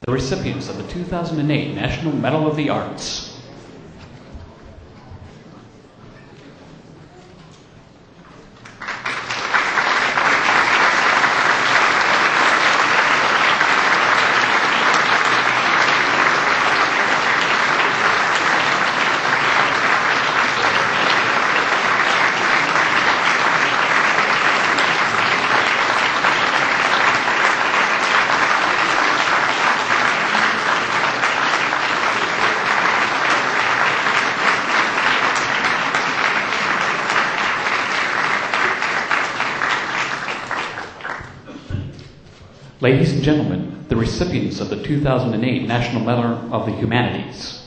the recipients of the 2008 National Medal of the Arts. Ladies and gentlemen, the recipients of the 2008 National Medal of the Humanities.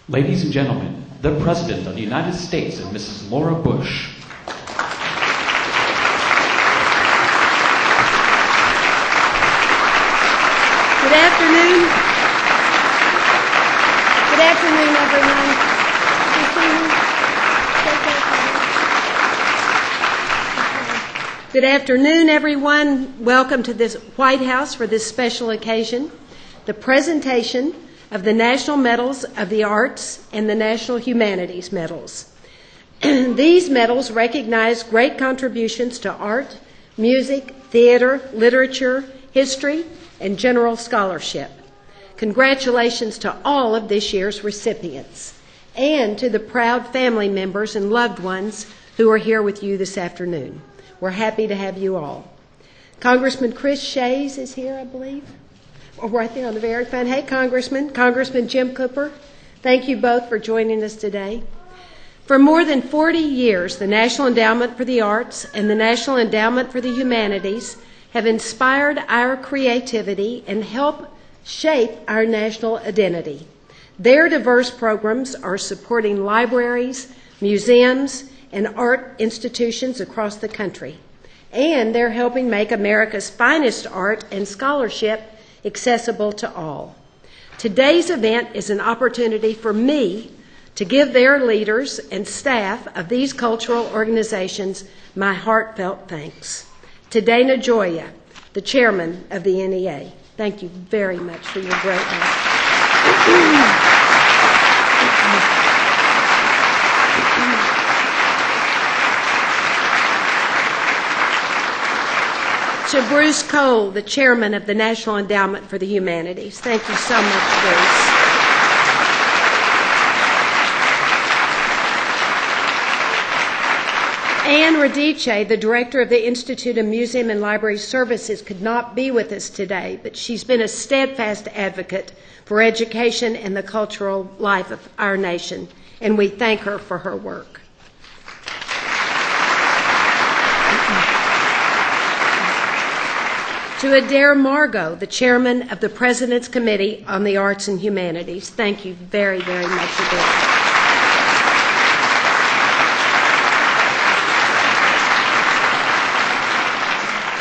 Ladies and gentlemen, the President of the United States and Mrs. Laura Bush. Good afternoon. Good afternoon, everyone. Good afternoon, everyone. Welcome to this White House for this special occasion, the presentation of the National Medals of the Arts and the National Humanities Medals. These medals recognize great contributions to art, music, theater, literature, history, and general scholarship. Congratulations to all of this year's recipients and to the proud family members and loved ones who are here with you this afternoon. We're happy to have you all. Congressman Chris Shays is here, I believe. Right there on the very front. Hey, Congressman Jim Cooper, thank you both for joining us today. For more than 40 years, the National Endowment for the Arts and the National Endowment for the Humanities have inspired our creativity and helped shape our national identity. Their diverse programs are supporting libraries, museums, and art institutions across the country. And they're helping make America's finest art and scholarship accessible to all. Today's event is an opportunity for me to give their leaders and staff of these cultural organizations my heartfelt thanks. To Dana Gioia, the chairman of the NEA, thank you very much for your great work. To Bruce Cole, the chairman of the National Endowment for the Humanities. Thank you so much, Bruce. And Radice, the director of the Institute of Museum and Library Services, could not be with us today, but she's been a steadfast advocate for education and the cultural life of our nation, and we thank her for her work. To Adair Margot, the chairman of the President's Committee on the Arts and Humanities, thank you very, very much, Adair.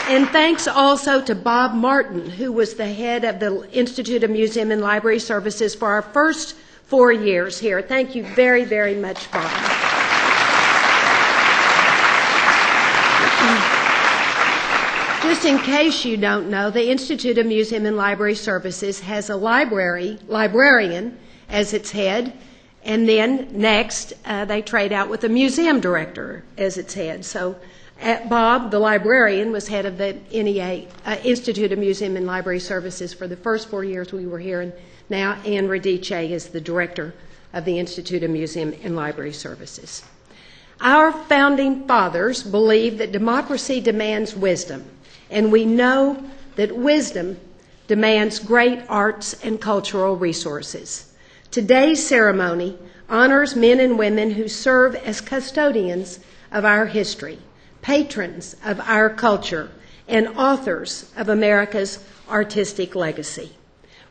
And thanks also to Bob Martin, who was the head of the Institute of Museum and Library Services for our first 4 years here. Thank you very, very much, Bob. Just in case you don't know, the Institute of Museum and Library Services has a librarian as its head, and then next they trade out with a museum director as its head. So Bob, the librarian, was head of the NEA, Institute of Museum and Library Services for the first 4 years we were here, and now Ann Radice is the director of the Institute of Museum and Library Services. Our founding fathers believed that democracy demands wisdom, and we know that wisdom demands great arts and cultural resources. Today's ceremony honors men and women who serve as custodians of our history, patrons of our culture, and authors of America's artistic legacy.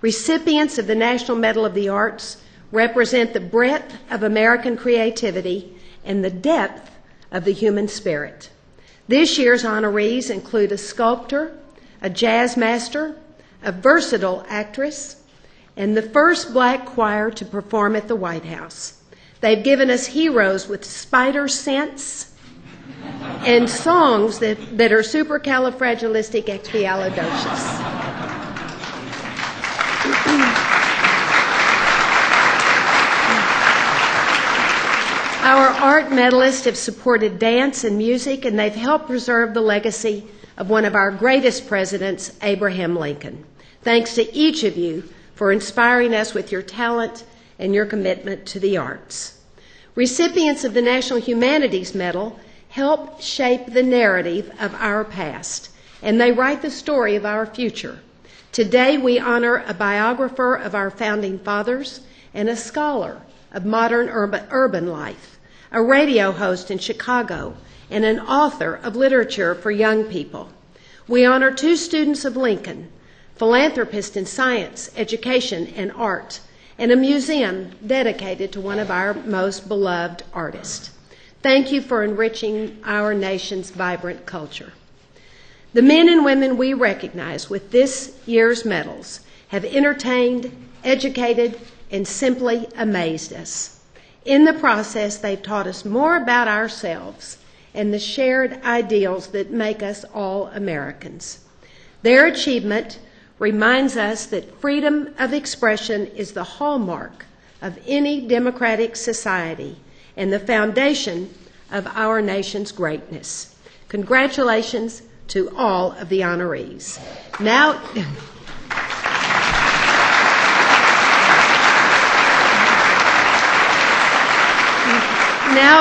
Recipients of the National Medal of the Arts represent the breadth of American creativity and the depth of the human spirit. This year's honorees include a sculptor, a jazz master, a versatile actress, and the first black choir to perform at the White House. They've given us heroes with spider sense and songs that are supercalifragilisticexpialidocious. Our art medalists have supported dance and music, and they've helped preserve the legacy of one of our greatest presidents, Abraham Lincoln. Thanks to each of you for inspiring us with your talent and your commitment to the arts. Recipients of the National Humanities Medal help shape the narrative of our past, and they write the story of our future. Today we honor a biographer of our founding fathers and a scholar of modern urban life, a radio host in Chicago, and an author of literature for young people. We honor 2 students of Lincoln, philanthropist in science, education, and art, and a museum dedicated to one of our most beloved artists. Thank you for enriching our nation's vibrant culture. The men and women we recognize with this year's medals have entertained, educated, and simply amazed us. In the process, they've taught us more about ourselves and the shared ideals that make us all Americans. Their achievement reminds us that freedom of expression is the hallmark of any democratic society and the foundation of our nation's greatness. Congratulations to all of the honorees. Now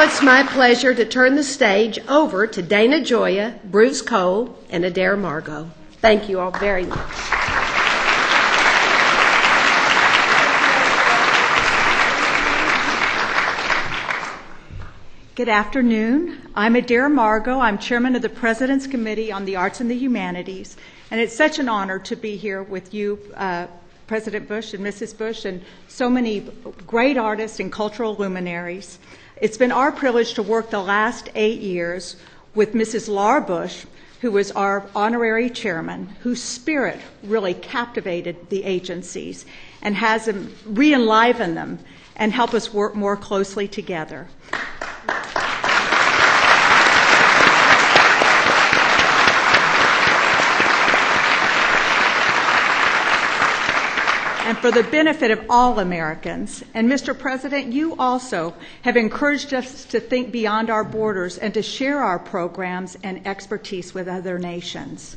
it's my pleasure to turn the stage over to Dana Gioia, Bruce Cole, and Adair Margot. Thank you all very much. Good afternoon. I'm Adair Margot. I'm chairman of the President's Committee on the Arts and the Humanities, and it's such an honor to be here with you, President Bush and Mrs. Bush, and so many great artists and cultural luminaries. It's been our privilege to work the last 8 years with Mrs. Laura Bush, who was our honorary chairman, whose spirit really captivated the agencies and has them re-enliven them and help us work more closely together. And for the benefit of all Americans. And Mr. President, you also have encouraged us to think beyond our borders and to share our programs and expertise with other nations.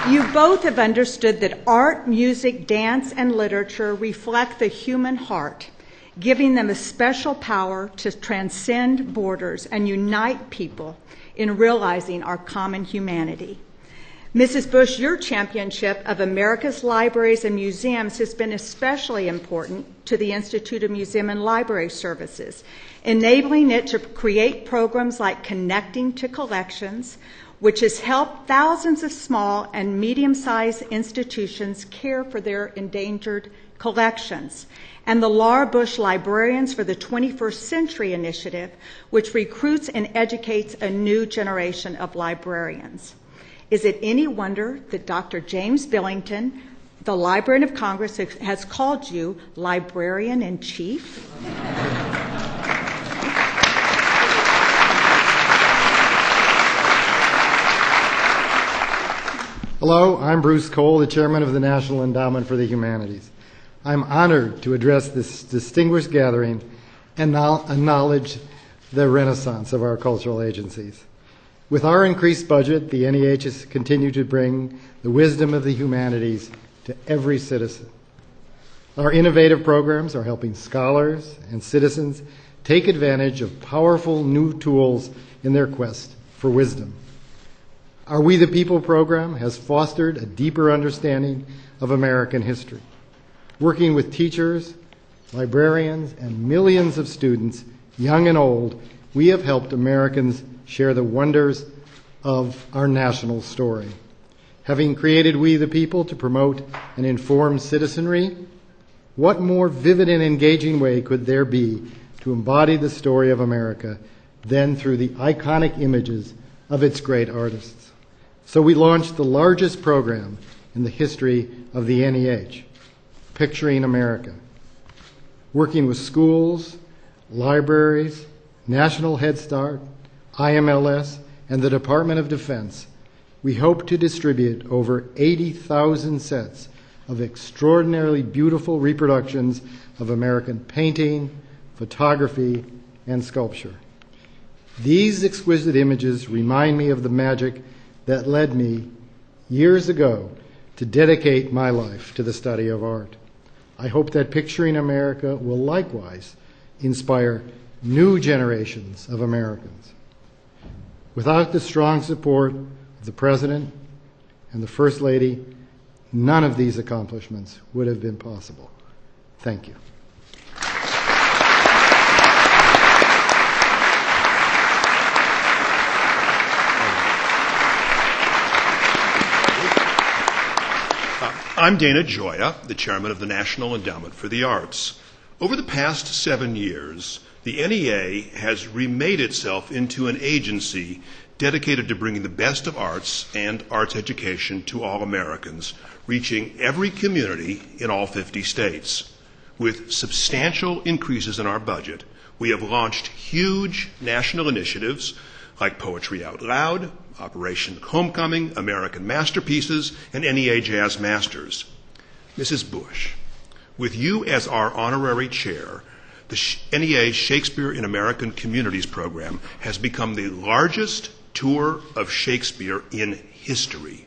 You both have understood that art, music, dance, and literature reflect the human heart, giving them a special power to transcend borders and unite people in realizing our common humanity. Mrs. Bush, your championship of America's libraries and museums has been especially important to the Institute of Museum and Library Services, enabling it to create programs like Connecting to Collections, which has helped thousands of small and medium-sized institutions care for their endangered collections, and the Laura Bush Librarians for the 21st Century Initiative, which recruits and educates a new generation of librarians. Is it any wonder that Dr. James Billington, the Librarian of Congress, has called you Librarian-in-Chief? Hello, I'm Bruce Cole, the Chairman of the National Endowment for the Humanities. I'm honored to address this distinguished gathering and acknowledge the renaissance of our cultural agencies. With our increased budget, the NEH has continued to bring the wisdom of the humanities to every citizen. Our innovative programs are helping scholars and citizens take advantage of powerful new tools in their quest for wisdom. Our We the People program has fostered a deeper understanding of American history. Working with teachers, librarians, and millions of students, young and old, we have helped Americans share the wonders of our national story. Having created We the People to promote an informed citizenry, what more vivid and engaging way could there be to embody the story of America than through the iconic images of its great artists? So we launched the largest program in the history of the NEH, Picturing America. Working with schools, libraries, National Head Start, IMLS, and the Department of Defense, we hope to distribute over 80,000 sets of extraordinarily beautiful reproductions of American painting, photography, and sculpture. These exquisite images remind me of the magic that led me years ago to dedicate my life to the study of art. I hope that Picturing America will likewise inspire new generations of Americans. Without the strong support of the President and the First Lady, none of these accomplishments would have been possible. Thank you. I'm Dana Gioia, the chairman of the National Endowment for the Arts. Over the past 7 years, the NEA has remade itself into an agency dedicated to bringing the best of arts and arts education to all Americans, reaching every community in all 50 states. With substantial increases in our budget, we have launched huge national initiatives like Poetry Out Loud, Operation Homecoming, American Masterpieces, and NEA Jazz Masters. Mrs. Bush, with you as our honorary chair, the NEA Shakespeare in American Communities program has become the largest tour of Shakespeare in history,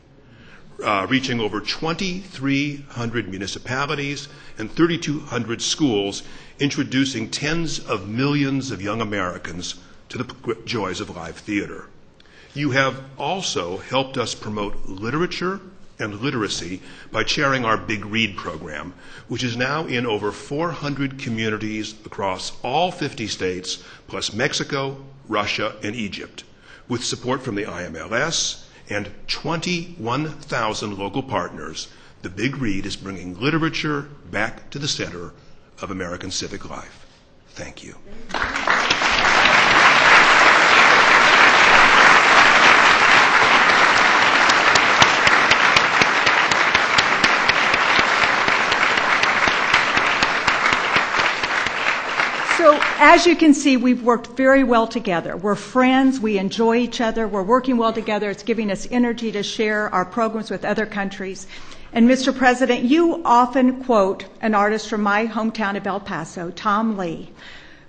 reaching over 2,300 municipalities and 3,200 schools, introducing tens of millions of young Americans to the joys of live theater. You have also helped us promote literature and literacy by chairing our Big Read program, which is now in over 400 communities across all 50 states, plus Mexico, Russia, and Egypt, with support from the IMLS and 21,000 local partners. The Big Read is bringing literature back to the center of American civic life. Thank you. So as you can see, we've worked very well together. We're friends, we enjoy each other, we're working well together. It's giving us energy to share our programs with other countries. And Mr. President, you often quote an artist from my hometown of El Paso, Tom Lee,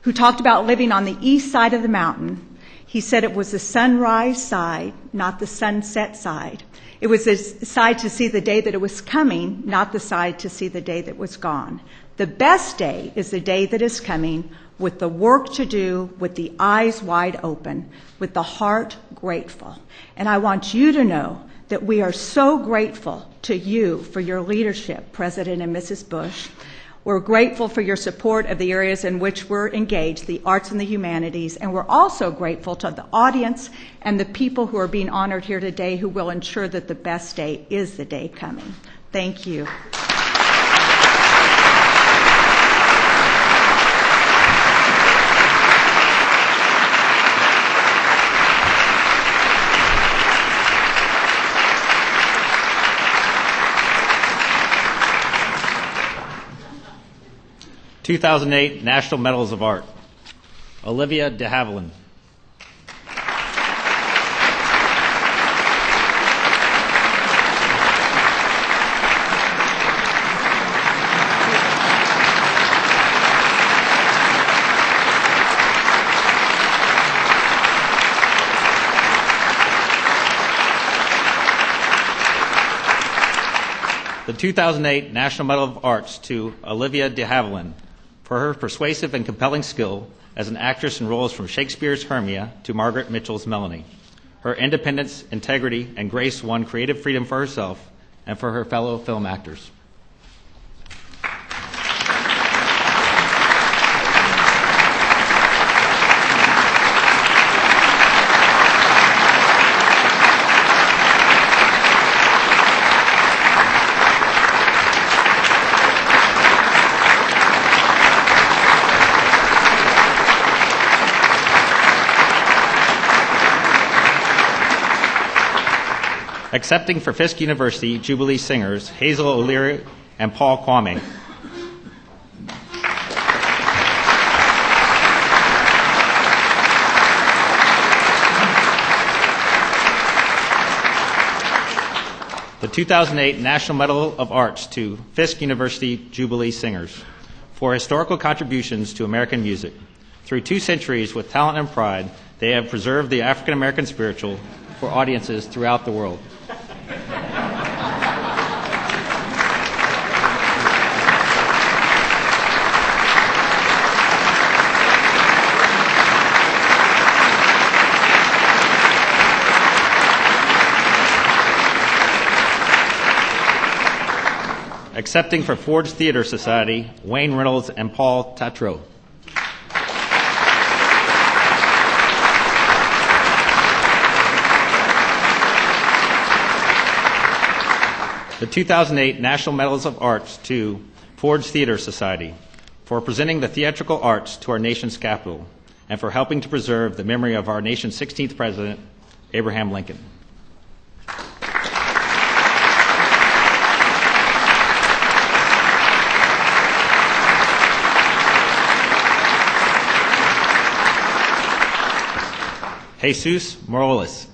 who talked about living on the east side of the mountain. He said it was the sunrise side, not the sunset side. It was the side to see the day that it was coming, not the side to see the day that was gone. The best day is the day that is coming, with the work to do, with the eyes wide open, with the heart grateful. And I want you to know that we are so grateful to you for your leadership, President and Mrs. Bush. We're grateful for your support of the areas in which we're engaged, the arts and the humanities, and we're also grateful to the audience and the people who are being honored here today who will ensure that the best day is the day coming. Thank you. (2008) National Medals of Art. Olivia de Havilland. The 2008 National Medal of Arts to Olivia de Havilland for her persuasive and compelling skill as an actress in roles from Shakespeare's Hermia to Margaret Mitchell's Melanie. Her independence, integrity, and grace won creative freedom for herself and for her fellow film actors. Accepting for Fisk University Jubilee Singers Hazel O'Leary and Paul Kwame. The 2008 National Medal of Arts to Fisk University Jubilee Singers for historical contributions to American music. Through 2 centuries with talent and pride, they have preserved the African American spiritual for audiences throughout the world. Accepting for Ford's Theater Society, Wayne Reynolds and Paul Tatreau. The 2008 National Medals of Arts to Ford's Theater Society for presenting the theatrical arts to our nation's capital and for helping to preserve the memory of our nation's 16th President, Abraham Lincoln. Jesus Morales.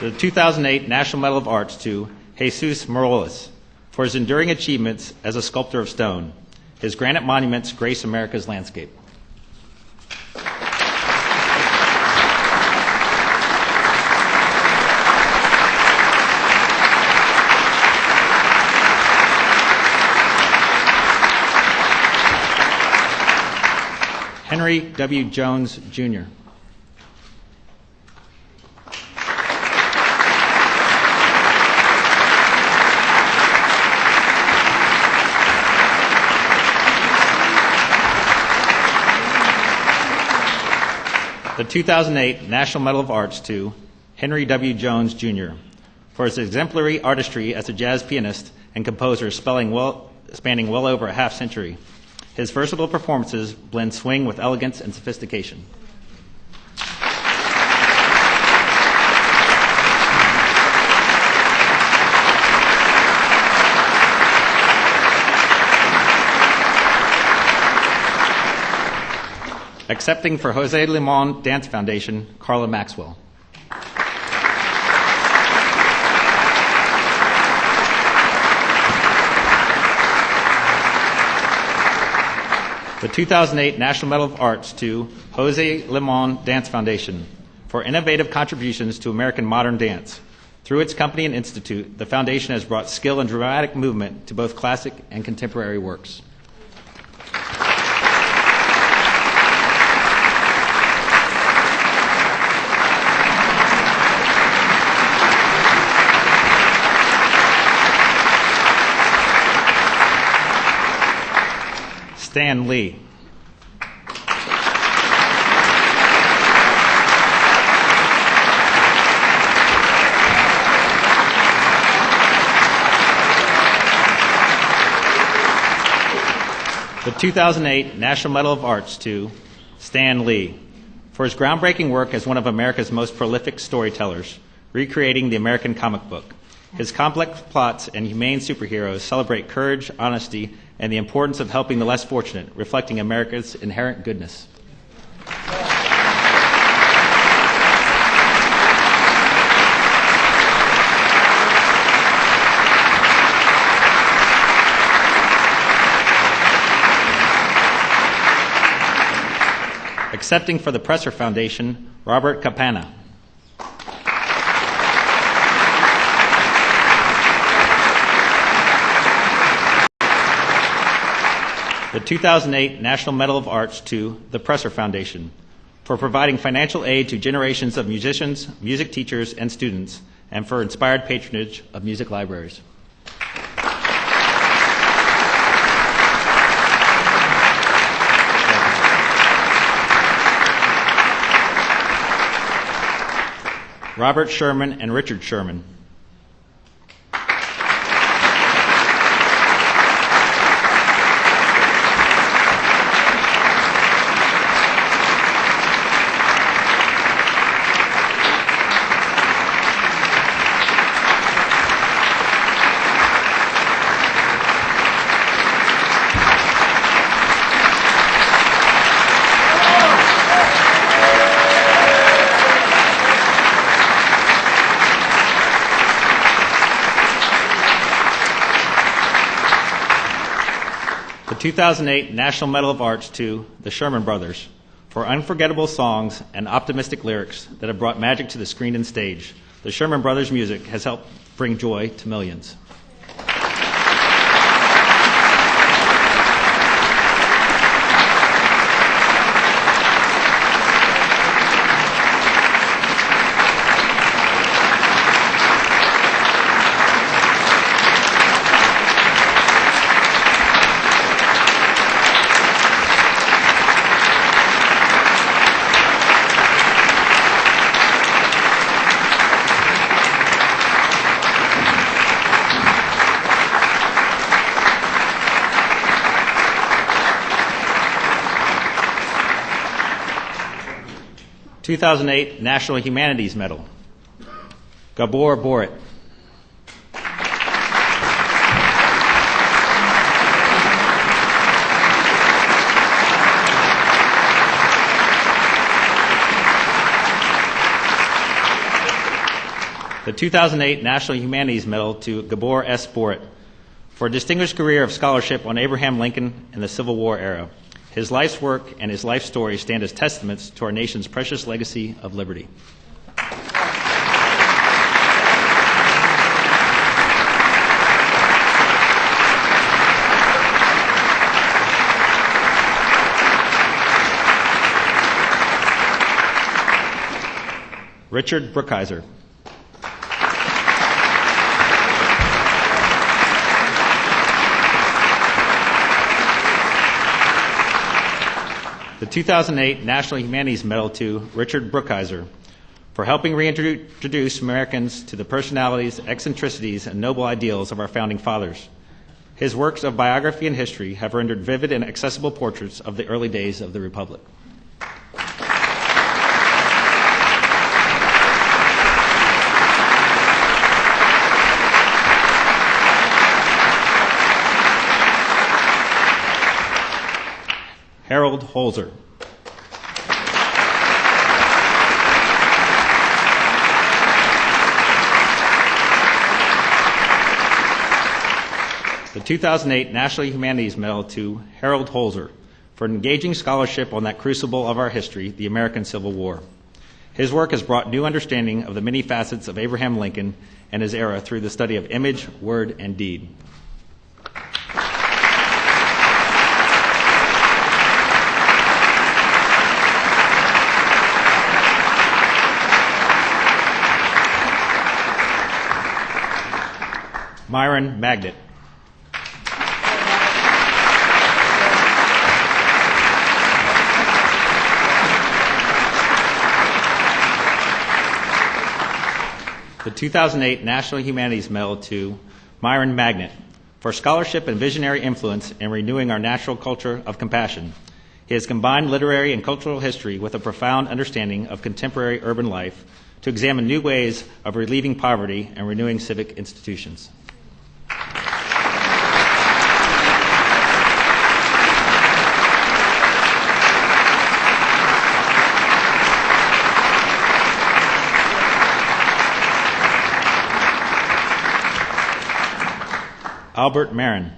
The 2008 National Medal of Arts to Jesus Morales for his enduring achievements as a sculptor of stone. His granite monuments grace America's landscape. Henry W. Jones, Jr. The 2008 National Medal of Arts to Henry W. Jones, Jr. for his exemplary artistry as a jazz pianist and composer spanning well over a half century. His versatile performances blend swing with elegance and sophistication. Accepting for Jose Limon Dance Foundation, Carla Maxwell. The 2008 National Medal of Arts to Jose Limon Dance Foundation for innovative contributions to American modern dance. Through its company and institute, the foundation has brought skill and dramatic movement to both classic and contemporary works. Stan Lee. The 2008 National Medal of Arts to Stan Lee for his groundbreaking work as one of America's most prolific storytellers, recreating the American comic book. His complex plots and humane superheroes celebrate courage, honesty, and the importance of helping the less fortunate, reflecting America's inherent goodness. Accepting for the Presser Foundation, Robert Capana. The 2008 National Medal of Arts to the Presser Foundation for providing financial aid to generations of musicians, music teachers, and students, and for inspired patronage of music libraries. Robert Sherman and Richard Sherman. The 2008 National Medal of Arts to the Sherman Brothers for unforgettable songs and optimistic lyrics that have brought magic to the screen and stage. The Sherman Brothers' music has helped bring joy to millions. The 2008 National Humanities Medal, Gabor Borit. The 2008 National Humanities Medal to Gabor S. Borit for a distinguished career of scholarship on Abraham Lincoln and the Civil War era. His life's work and his life story stand as testaments to our nation's precious legacy of liberty. Richard Brookhiser. The 2008 National Humanities Medal to Richard Brookhiser for helping reintroduce Americans to the personalities, eccentricities, and noble ideals of our founding fathers. His works of biography and history have rendered vivid and accessible portraits of the early days of the Republic. Harold Holzer. The 2008 National Humanities Medal to Harold Holzer for engaging scholarship on that crucible of our history, the American Civil War. His work has brought new understanding of the many facets of Abraham Lincoln and his era through the study of image, word, and deed. Myron Magnet. The 2008 National Humanities Medal to Myron Magnet for scholarship and visionary influence in renewing our natural culture of compassion. He has combined literary and cultural history with a profound understanding of contemporary urban life to examine new ways of relieving poverty and renewing civic institutions. Albert Marin.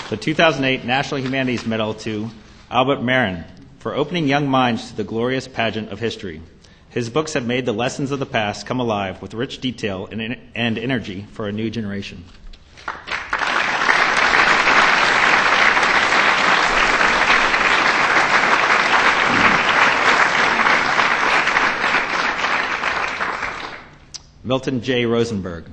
The 2008 National Humanities Medal to Albert Marin for opening young minds to the glorious pageant of history. His books have made the lessons of the past come alive with rich detail and energy for a new generation. Milton J. Rosenberg.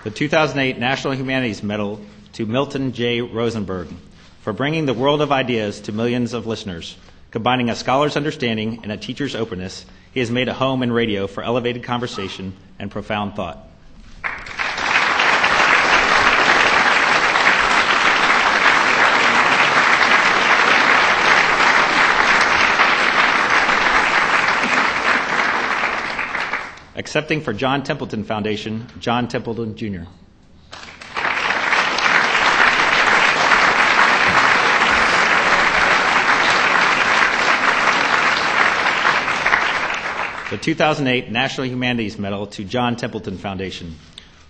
The 2008 National Humanities Medal to Milton J. Rosenberg for bringing the world of ideas to millions of listeners. Combining a scholar's understanding and a teacher's openness, he has made a home in radio for elevated conversation and profound thought. Accepting for John Templeton Foundation, John Templeton, Jr. The 2008 National Humanities Medal to John Templeton Foundation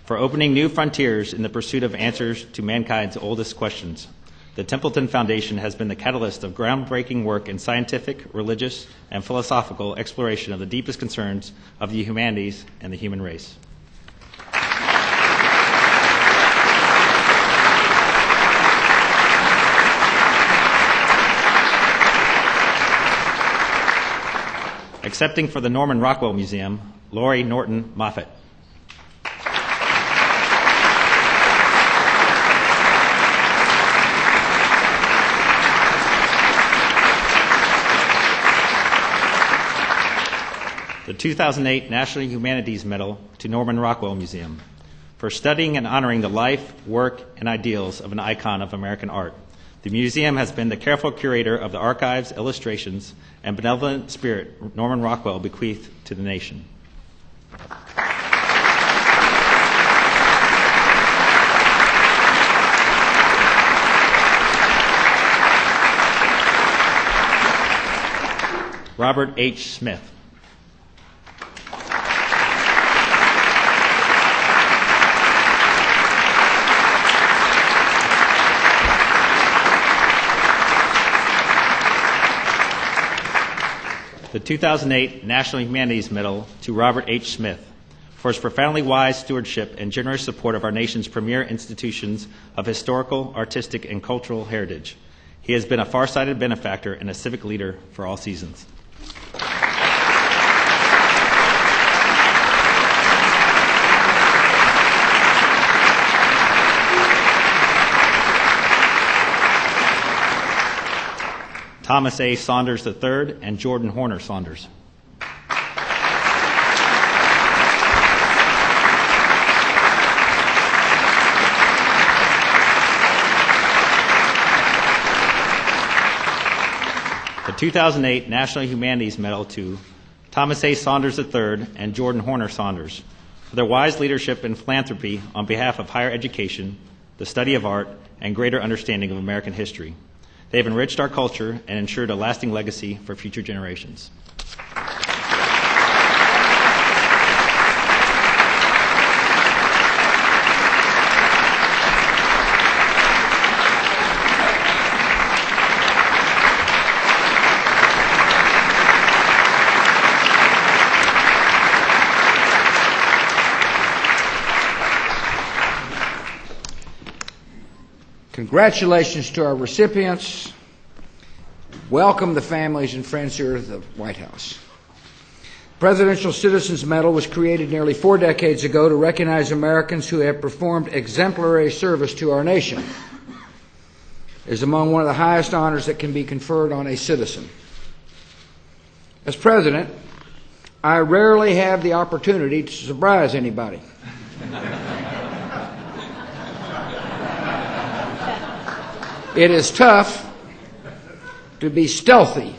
for opening new frontiers in the pursuit of answers to mankind's oldest questions. The Templeton Foundation has been the catalyst of groundbreaking work in scientific, religious, and philosophical exploration of the deepest concerns of the humanities and the human race. Accepting for the Norman Rockwell Museum, Lori Norton Moffett. The 2008 National Humanities Medal to Norman Rockwell Museum for studying and honoring the life, work, and ideals of an icon of American art. The museum has been the careful curator of the archives, illustrations, and benevolent spirit Norman Rockwell bequeathed to the nation. Robert H. Smith. The 2008 National Humanities Medal to Robert H. Smith for his profoundly wise stewardship and generous support of our nation's premier institutions of historical, artistic, and cultural heritage. He has been a far-sighted benefactor and a civic leader for all seasons. Thomas A. Saunders III and Jordan Horner Saunders. The 2008 National Humanities Medal to Thomas A. Saunders III and Jordan Horner Saunders for their wise leadership and philanthropy on behalf of higher education, the study of art, and greater understanding of American history. They have enriched our culture and ensured a lasting legacy for future generations. Congratulations to our recipients. Welcome the families and friends here at the White House. The Presidential Citizens Medal was created nearly 4 decades ago to recognize Americans who have performed exemplary service to our nation. It is among one of the highest honors that can be conferred on a citizen. As president, I rarely have the opportunity to surprise anybody. It is tough to be stealthy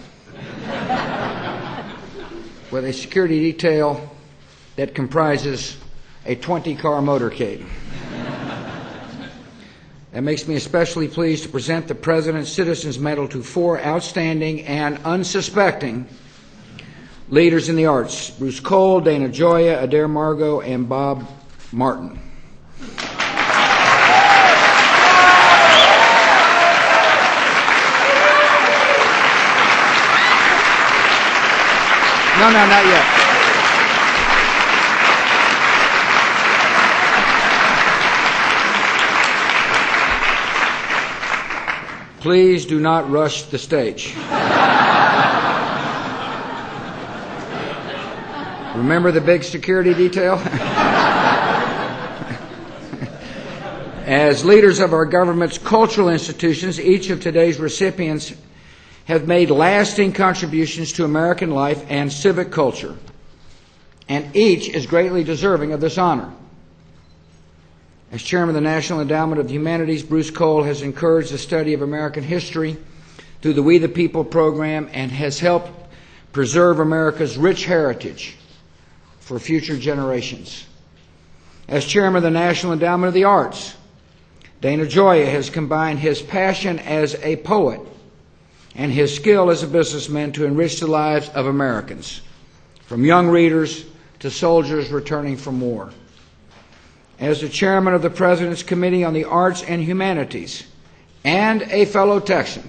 with a security detail that comprises a 20-car motorcade. That makes me especially pleased to present the President's Citizens Medal to 4 outstanding and unsuspecting leaders in the arts: Bruce Cole, Dana Gioia, Adair Margot, and Bob Martin. No, not yet. Please do not rush the stage. Remember the big security detail? As leaders of our government's cultural institutions, each of today's recipients have made lasting contributions to American life and civic culture, and each is greatly deserving of this honor. As chairman of the National Endowment of the Humanities, Bruce Cole has encouraged the study of American history through the We the People program and has helped preserve America's rich heritage for future generations. As chairman of the National Endowment of the Arts, Dana Gioia has combined his passion as a poet and his skill as a businessman to enrich the lives of Americans, from young readers to soldiers returning from war. As the chairman of the President's Committee on the Arts and Humanities, and a fellow Texan,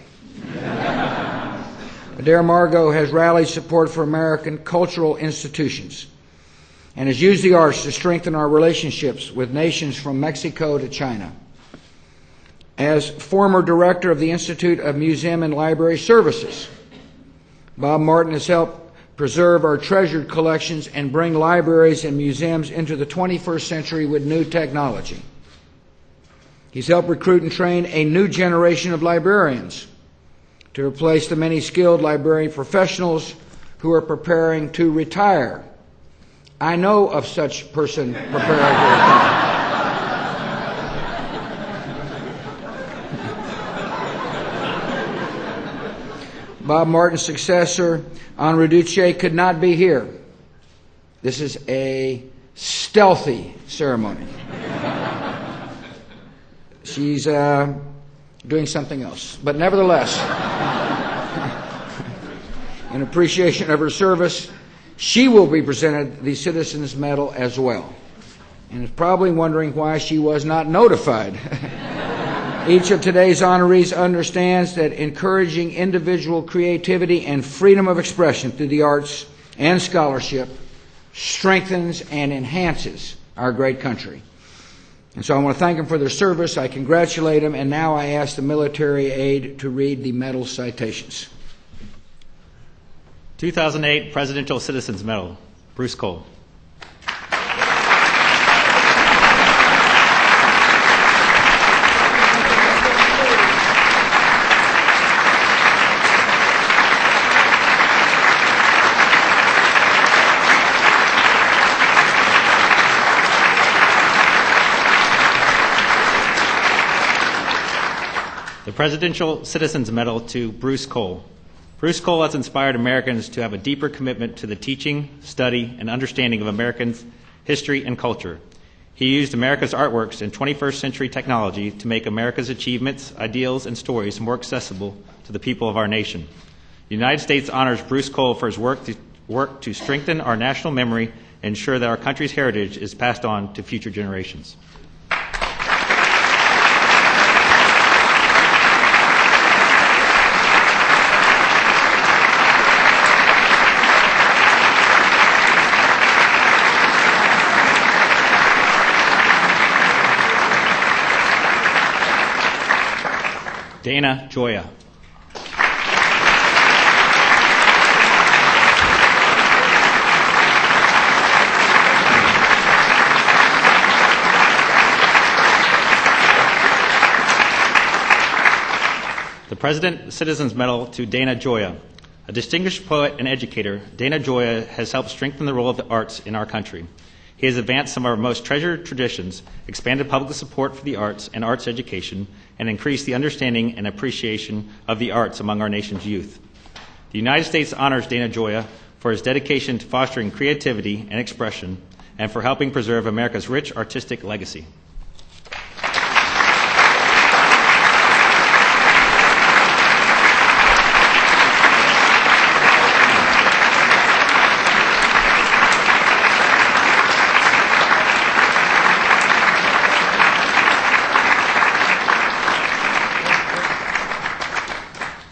Adair Margot has rallied support for American cultural institutions and has used the arts to strengthen our relationships with nations from Mexico to China. As former director of the Institute of Museum and Library Services, Bob Martin has helped preserve our treasured collections and bring libraries and museums into the 21st century with new technology. He's helped recruit and train a new generation of librarians to replace the many skilled librarian professionals who are preparing to retire. I know of such person preparing to retire. Bob Martin's successor, Henri Duce, could not be here. This is a stealthy ceremony. She's doing something else. But nevertheless, in appreciation of her service, she will be presented the Citizens Medal as well, and is probably wondering why she was not notified. Each of today's honorees understands that encouraging individual creativity and freedom of expression through the arts and scholarship strengthens and enhances our great country. And so I want to thank them for their service. I congratulate them, and now I ask the military aide to read the medal citations. 2008 Presidential Citizens Medal, Bruce Cole. The Presidential Citizens Medal to Bruce Cole. Bruce Cole has inspired Americans to have a deeper commitment to the teaching, study, and understanding of Americans history, and culture. He used America's artworks and 21st century technology to make America's achievements, ideals, and stories more accessible to the people of our nation. The United States honors Bruce Cole for his work to strengthen our national memory and ensure that our country's heritage is passed on to future generations. Dana Joya. The President Citizens Medal to Dana Joya. A distinguished poet and educator, Dana Joya has helped strengthen the role of the arts in our country. He has advanced some of our most treasured traditions, expanded public support for the arts and arts education, and increased the understanding and appreciation of the arts among our nation's youth. The United States honors Dana Joya for his dedication to fostering creativity and expression and for helping preserve America's rich artistic legacy.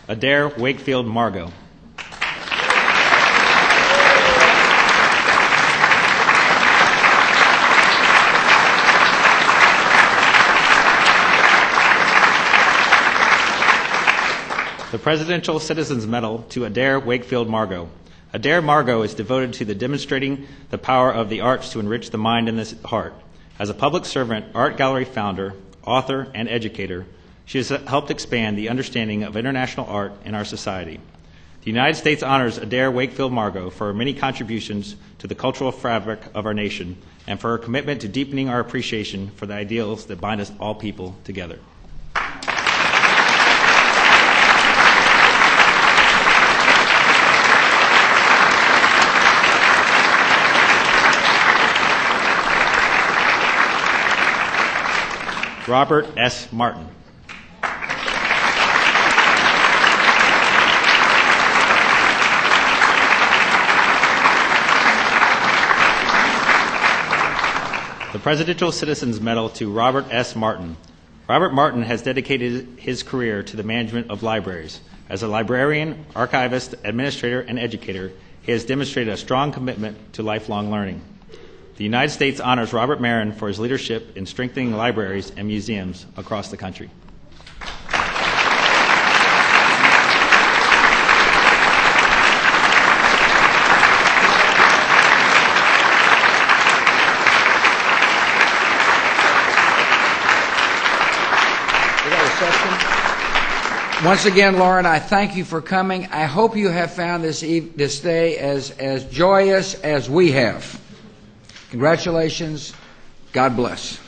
Adair Wakefield Margot. The Presidential Citizens Medal to Adair Wakefield Margot. Adair Margot is devoted to demonstrating the power of the arts to enrich the mind and the heart. As a public servant, art gallery founder, author, and educator, she has helped expand the understanding of international art in our society. The United States honors Adair Wakefield Margot for her many contributions to the cultural fabric of our nation and for her commitment to deepening our appreciation for the ideals that bind us all people together. Robert S. Martin. The Presidential Citizens Medal to Robert S. Martin. Robert Martin has dedicated his career to the management of libraries. As a librarian, archivist, administrator, and educator, he has demonstrated a strong commitment to lifelong learning. The United States honors Robert Marin for his leadership in strengthening libraries and museums across the country. Once again, Lauren, I thank you for coming. I hope you have found this day as joyous as we have. Congratulations. God bless.